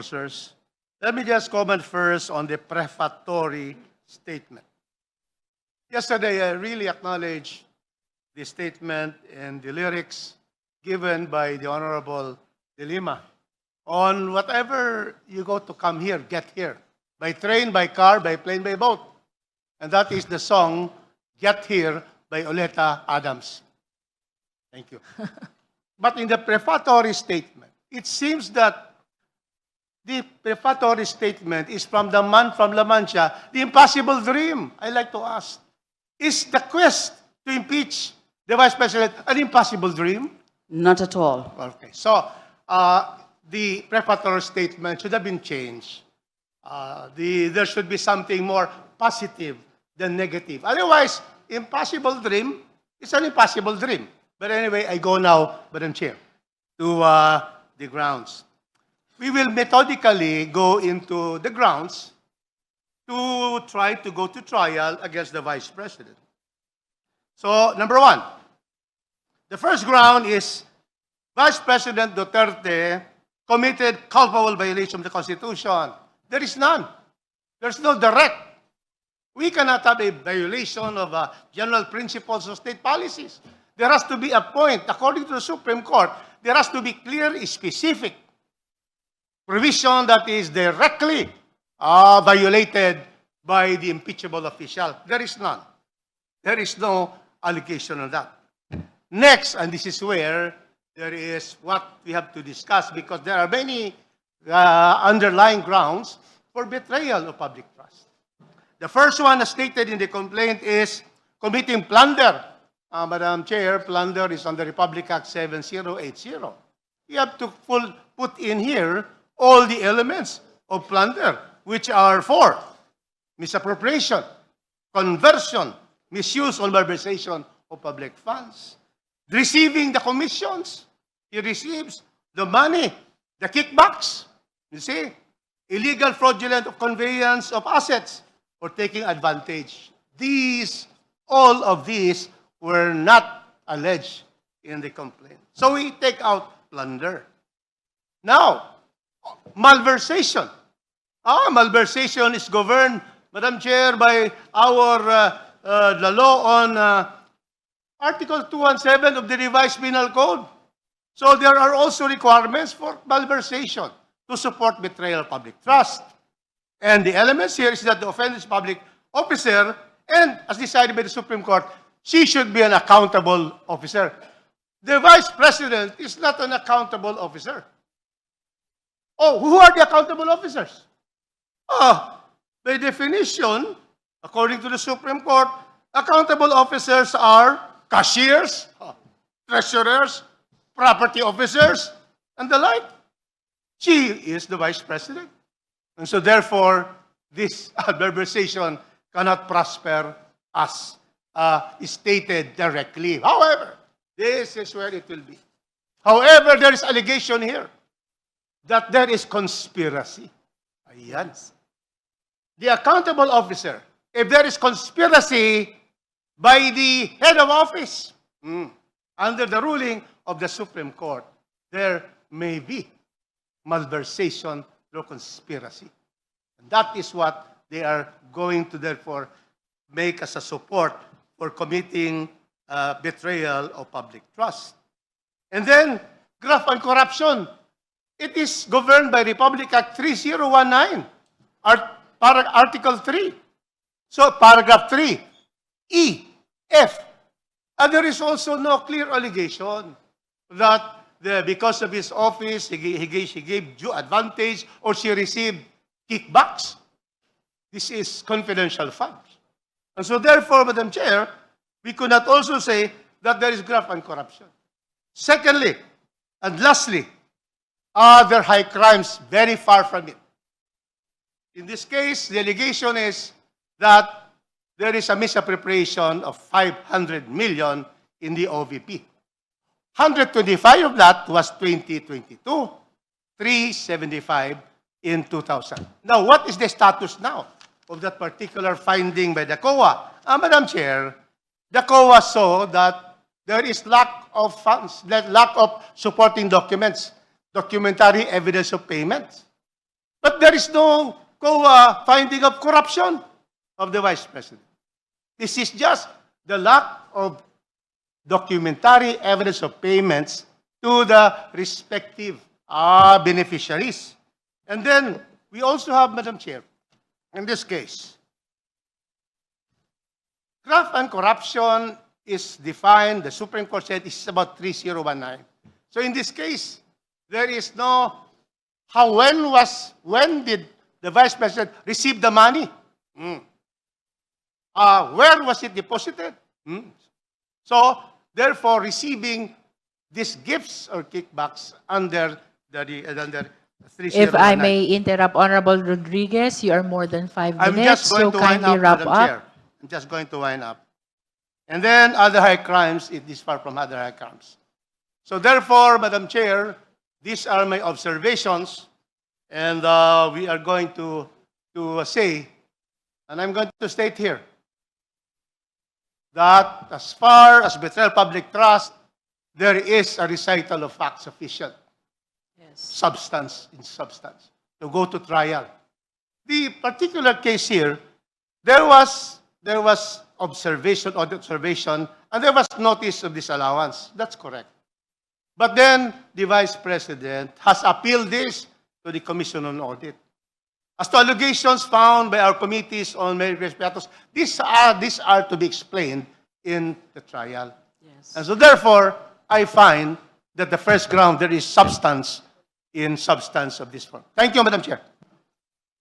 Sirs. Let me just comment first on the prefatory statement. Yesterday, I really acknowledge the statement and the lyrics given by the Honorable De Lima on whatever you go to come here, get here, by train, by car, by plane, by boat. And that is the song, Get Here, by Oleta Adams. Thank you. But in the prefatory statement, it seems that the prefatory statement is from the man from La Mancha, the impossible dream. I like to ask, is the quest to impeach the Vice President an impossible dream? Not at all. Okay, so the prefatory statement should have been changed. There should be something more positive than negative. Otherwise, impossible dream is an impossible dream. But anyway, I go now, Madam Chair, to the grounds. We will methodically go into the grounds to try to go to trial against the Vice President. So, number one, the first ground is Vice President Duterte committed culpable violation of the Constitution. There is none. There's no direct. We cannot have a violation of general principles of state policies. There has to be a point, according to the Supreme Court, there has to be clear, specific provision that is directly violated by the impeachable official. There is none. There is no allegation on that. Next, and this is where there is what we have to discuss because there are many underlying grounds for betrayal of public trust. The first one as stated in the complaint is committing plunder. Madam Chair, plunder is under Republic Act 7080. You have to put in here all the elements of plunder, which are for misappropriation, conversion, misuse or malversation of public funds, receiving the commissions. He receives the money, the kickbacks, you see, illegal fraudulent conveyance of assets or taking advantage. All of these were not alleged in the complaint. So we take out plunder. Now, malversation. Malversation is governed, Madam Chair, by the law on Article 217 of the Revised Penal Code. So there are also requirements for malversation to support betrayal of public trust. And the elements here is that the offender is public officer and, as decided by the Supreme Court, she should be an accountable officer. The Vice President is not an accountable officer. Oh, who are the accountable officers? By definition, according to the Supreme Court, accountable officers are cashiers, treasurers, property officers, and the like. She is the Vice President. And so therefore, this malversation cannot prosper as stated directly. However, this is where it will be. However, there is allegation here that there is conspiracy. Ayan. The accountable officer, if there is conspiracy by the head of office, under the ruling of the Supreme Court, there may be malversation through conspiracy. And that is what they are going to therefore make as a support for committing betrayal of public trust. And then, graft and corruption. It is governed by Republic Act 3019, Article 3. So, paragraph 3, E, F. And there is also no clear allegation that because of his office, he gave due advantage or she received kickbacks. This is confidential funds. And so therefore, Madam Chair, we could not also say that there is graft and corruption. Secondly, and lastly, other high crimes very far from it. In this case, the allegation is that there is a misappropriation of 500 million in the OVP. 125 of that was 2022, 375 in 2000. Now, what is the status now of that particular finding by the COA? Madam Chair, the COA saw that there is lack of funds, lack of supporting documents, documentary evidence of payments. But there is no finding of corruption of the Vice President. This is just the lack of documentary evidence of payments to the respective beneficiaries. And then we also have, Madam Chair, in this case, graft and corruption is defined, the Supreme Court said it's about 3019. So in this case, there is no, when did the Vice President receive the money? Where was it deposited? So, therefore, receiving these gifts or kickbacks under under 3019. If I may interrupt, Honorable Rodriguez, you are more than 5 I'm minutes, just going so to wind kindly up, wrap Madam up. Chair. I'm just going to wind up. And then other high crimes, it is far from other high crimes. So therefore, Madam Chair, these are my observations, and we are going to say, and I'm going to state here, that as far as betrayal of public trust, there is a recital of facts sufficient, Yes. substance in substance, to go to trial. The particular case here, there was observation, audit observation, and there was notice of disallowance. That's correct. But then the Vice President has appealed this to the Commission on Audit. As to allegations found by our committees on various matters, these are to be explained in the trial. Yes. And so therefore, I find that the first ground, there is substance in substance of this form. Thank you, Madam Chair.